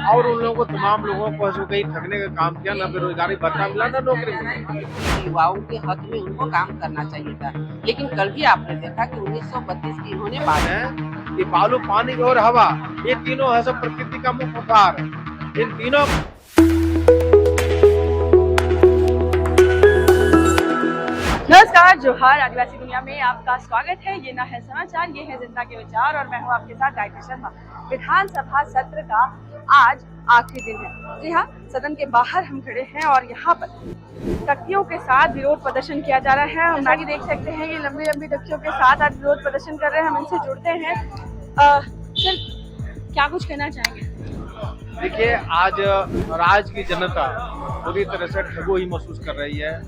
और उन लोगों को तमाम लोगों को ऐसे कहीं ठगने का काम किया, ना बेरोजगारी भत्ता मिला, ना नौकरी मिली। युवाओं के हक में उनको काम करना चाहिए था, लेकिन कल भी आपने देखा कि 1932 की इन्होंने बात है कि बालू, पानी और हवा, ये तीनों है सब प्रकृति का मुख्य उपहार है। इन तीनों नमस्कार, जोहार। आदिवासी दुनिया में आपका स्वागत है। ये ना है समाचार, ये है जनता के विचार और मैं हूँ आपके साथ गायत्री शर्मा। विधानसभा सत्र का आज आखिरी दिन है। जी हाँ, सदन के बाहर हम खड़े हैं और यहाँ पर तख्तियों के साथ विरोध प्रदर्शन किया जा रहा है। हम आगे देख सकते हैं कि लंबी लंबी तख्तियों के साथ आज विरोध प्रदर्शन कर रहे हैं। हम इनसे जुड़ते हैं। सर, क्या कुछ कहना चाहेंगे? देखिए, आज राज्य की जनता पूरी तरह से ठगो ही महसूस कर रही है।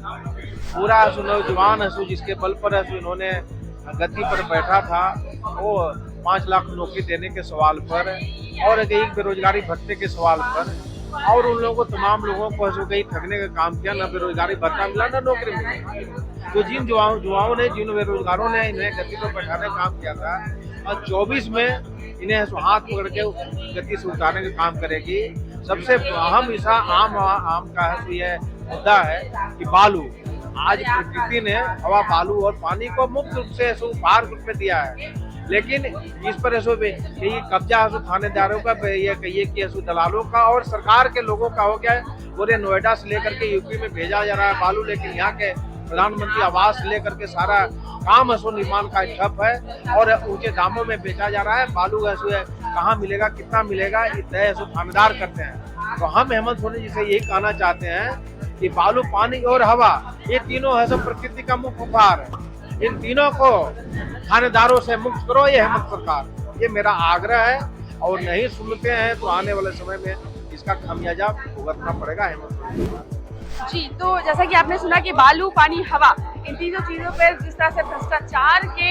पूरा नौजवान हंसू जिसके बल पर हंसू इन्होंने गद्दी पर बैठा था, वो 5 लाख नौकरी देने के सवाल पर और एक बेरोजगारी भत्ते के सवाल पर, और उन लोगों को तमाम लोगों को हंसू कहीं ठगने का काम किया, ना बेरोजगारी भत्ता मिला, ना नौकरी मिली। तो जिन युवाओं ने, जिन बेरोजगारों ने इन्हें गद्दी पर बैठाने का काम किया था, और 24 में इन्हें हाथ पकड़ के गद्दी से उतारने का काम करेगी। सबसे अहम हिस्सा आम का है, यह मुद्दा है कि बालू, आज प्रकृति ने हवा, बालू और पानी को मुक्त रूप से उपहार रूप में दिया है, लेकिन इस पर ये कब्जा थानेदारों का, ये कहिए कि दलालों का और सरकार के लोगों का हो गया है। पूरे नोएडा से लेकर के यूपी में भेजा जा रहा है बालू, लेकिन यहाँ के प्रधानमंत्री आवास से लेकर के सारा काम निर्माण का ठप है और ऊंचे दामों में बेचा जा रहा है। बालू कहाँ मिलेगा, कितना मिलेगा, तय थानेदार करते हैं। तो हम हेमंत सोरेन जी से यही कहना चाहते हैं कि बालू, पानी और हवा, ये तीनों है सब प्रकृति का मुख्य उपहार है। इन तीनों को थानेदारों से मुक्त करो, ये हेमंत सरकार, ये मेरा आग्रह है। और नहीं सुनते हैं तो आने वाले समय में इसका खामियाजा भुगतना पड़ेगा हेमंत सरकार। जी, तो जैसा कि आपने सुना कि बालू, पानी, हवा, इन तीनों चीजों पर जिस तरह से भ्रष्टाचार के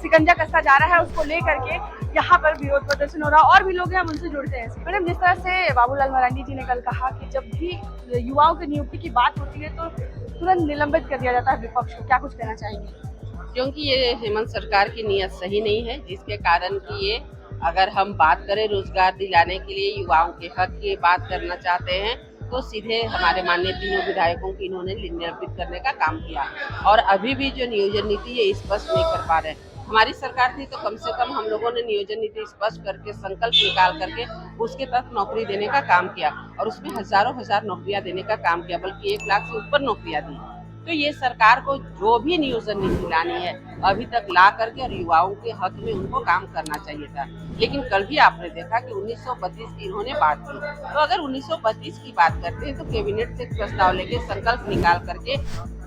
सिकंजा कसता जा रहा है, उसको लेकर के यहाँ पर विरोध प्रदर्शन हो रहा है। और भी लोग हैं, हम उनसे जुड़ते हैं। मैडम, जिस तरह से बाबूलाल मरांडी जी ने कल कहा कि जब भी युवाओं की नियुक्ति की बात होती है तो तुरंत निलंबित कर दिया जाता है विपक्ष को, क्या कुछ कहना चाहेंगे? क्योंकि ये हेमंत सरकार की नीयत सही नहीं है, जिसके कारण कि ये, अगर हम बात करें रोजगार दिलाने के लिए, युवाओं के हक की बात करना चाहते हैं, तो सीधे हमारे माननीय तीनों विधायकों की इन्होंने निलंबित करने का काम किया। और अभी भी जो नियोजन नीति ये स्पष्ट नहीं कर पा रहे। हमारी सरकार थी तो कम से कम हम लोगों ने नियोजन नीति स्पष्ट करके, संकल्प निकाल करके उसके तहत नौकरी देने का काम किया और उसमें हजारों हजार नौकरियां देने का काम किया, बल्कि 1 लाख से ऊपर नौकरियां दी। तो ये सरकार को जो भी नियोजन नीति लानी है अभी तक ला करके और युवाओं के हक में उनको काम करना चाहिए था। लेकिन कल भी आपने देखा कि 1932 की इन्होंने बात की। तो अगर 1932 की बात करते हैं तो कैबिनेट से प्रस्ताव लेके, संकल्प निकाल करके,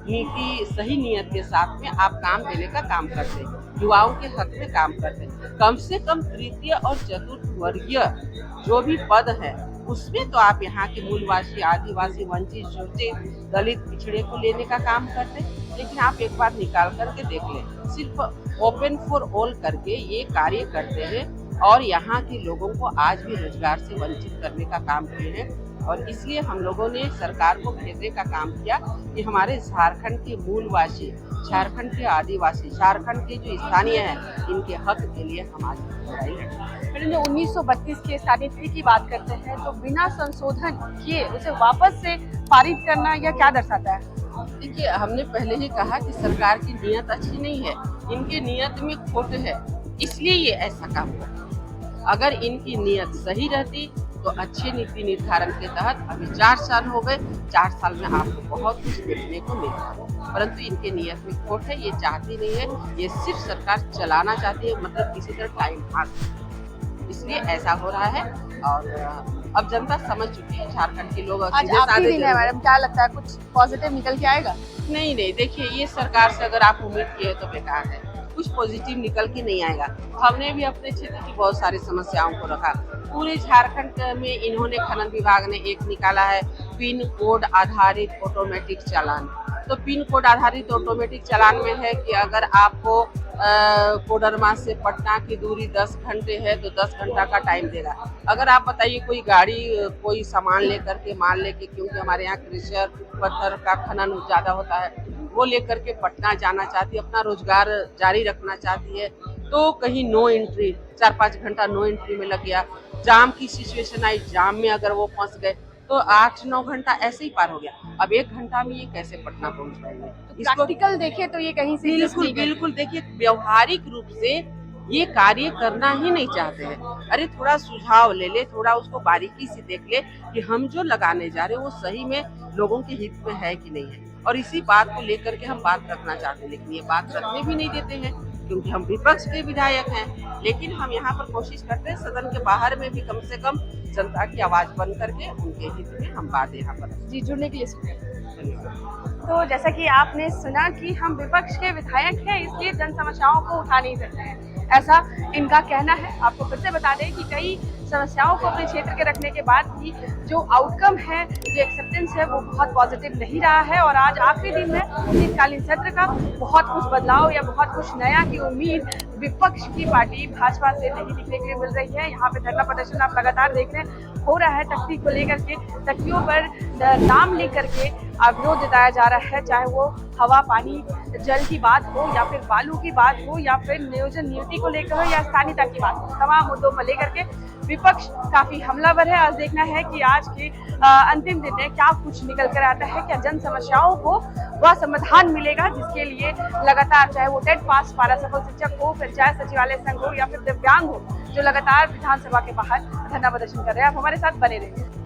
नीति सही नियत के साथ में आप काम देने का काम करते, युवाओं के हक में काम करते। कम से कम तृतीय और चतुर्थ वर्गीय जो भी पद है उसमें तो आप यहाँ के मूलवासी, आदिवासी, वंचित, शोषित, दलित, पिछड़े को लेने का काम करते। लेकिन आप एक बार निकाल करके देख लें, सिर्फ ओपन फॉर ऑल करके ये कार्य करते हैं और यहाँ के लोगों को आज भी रोजगार से वंचित करने का काम किए हैं। और इसलिए हम लोगों ने सरकार को भेजने का काम किया कि हमारे झारखंड के मूलवासी, झारखंड के आदिवासी, झारखंड के जो स्थानीय हैं, इनके हक के लिए हम आज लड़ाई लड़ेंगे। मैडम, जो 1932 के स्थानीय नीति की बात करते हैं तो बिना संशोधन किए उसे वापस से पारित करना यह क्या दर्शाता है? देखिए, हमने पहले ही कहा कि सरकार की नीयत अच्छी नहीं है, इनके नीयत में खोट है, इसलिए ये ऐसा काम करते हैं। अगर इनकी नीयत सही रहती तो अच्छे नीति निर्धारण के तहत, अभी 4 साल हो गए, 4 साल में आपको बहुत कुछ देखने को मिलता, परंतु इनके नीयत में खोट है। ये चाहती नहीं है, ये सिर्फ सरकार चलाना चाहती है, मतलब किसी तरह टाइम पास, इसलिए ऐसा हो रहा है। और अब जनता समझ चुकी है, झारखंड के लोग। आज आखिरी दिन है मैडम, क्या लगता है कुछ पॉजिटिव निकल के आएगा? नहीं, देखिए, ये सरकार से अगर आप उम्मीद किए तो बेकार है, कुछ पॉजिटिव निकल के नहीं आएगा। हमने भी अपने क्षेत्र की बहुत सारी समस्याओं को रखा। पूरे झारखंड में इन्होंने, खनन विभाग ने एक निकाला है पिन कोड आधारित ऑटोमेटिक चालान। तो पिन कोड आधारित ऑटोमेटिक चालान में है कि अगर आपको कोडरमा से पटना की दूरी 10 घंटे है तो 10 घंटा का टाइम देगा। अगर आप बताइए कोई गाड़ी, कोई सामान लेकर के, माल लेके, क्योंकि हमारे यहाँ क्रेशर, पत्थर का खनन ज़्यादा होता है, वो लेकर के पटना जाना चाहती है, अपना रोजगार जारी रखना चाहती है, तो कहीं नो एंट्री, 4-5 घंटा नो एंट्री में लग गया। जाम की सिचुएशन आई, जाम में अगर वो फंस गए तो 8-9 घंटा ऐसे ही पार हो गया। अब 1 घंटा में ये कैसे पटना पहुंच पाएंगे? इसको प्रैक्टिकल देखे तो ये कहीं से बिल्कुल ठीक है। बिल्कुल देखिए, व्यवहारिक रूप से ये कार्य करना ही नहीं चाहते हैं। अरे थोड़ा सुझाव ले ले, थोड़ा उसको बारीकी से देख ले कि हम जो लगाने जा रहे हैं वो सही में लोगों के हित में है कि नहीं है, और इसी बात को लेकर के हम बात रखना चाहते हैं। लेकिन ये बात रखने भी नहीं देते हैं क्योंकि हम विपक्ष के विधायक हैं। लेकिन हम यहाँ पर कोशिश करते हैं सदन के बाहर में भी कम से कम जनता की आवाज बन करके उनके हित में हम बात यहाँ पर जी, जुड़ने के लिए शुक्रिया। तो जैसा कि आपने सुना कि हम विपक्ष के विधायक हैं, इसलिए जन समस्याओं को उठा नहीं सकते हैं, ऐसा इनका कहना है। आपको फिर से बता दें कि कई समस्याओं को अपने क्षेत्र के रखने के बाद भी जो आउटकम है, जो एक्सेप्टेंस है, वो बहुत पॉजिटिव नहीं रहा है। और आज आखिरी दिन है शीतकालीन सत्र का, बहुत कुछ बदलाव या बहुत कुछ नया की उम्मीद विपक्ष की पार्टी भाजपा से नहीं दिखने के लिए मिल रही है। यहाँ पे धरना प्रदर्शन आप लगातार देख रहे हैं हो रहा है, तख्ती को लेकर के, तख्तियों पर नाम लिख करके विरोध जताया जा रहा है, चाहे वो हवा पानी जल की बात हो या फिर बालू की बात हो या फिर नियोजन नियुक्ति को लेकर हो या स्थानीयता की बात हो। तमाम मुद्दों को लेकर के विपक्ष काफी हमलावर है। आज देखना है कि आज के अंतिम दिन में क्या कुछ निकल कर आता है, क्या जन समस्याओं को वह समाधान मिलेगा जिसके लिए लगातार, चाहे वो टेट पास पारा सफल शिक्षक हो, पंचायत सचिवालय संघ हो या फिर दिव्यांग हो, जो लगातार विधानसभा के बाहर धरना प्रदर्शन कर रहे हैं। आप हमारे साथ बने रहिए।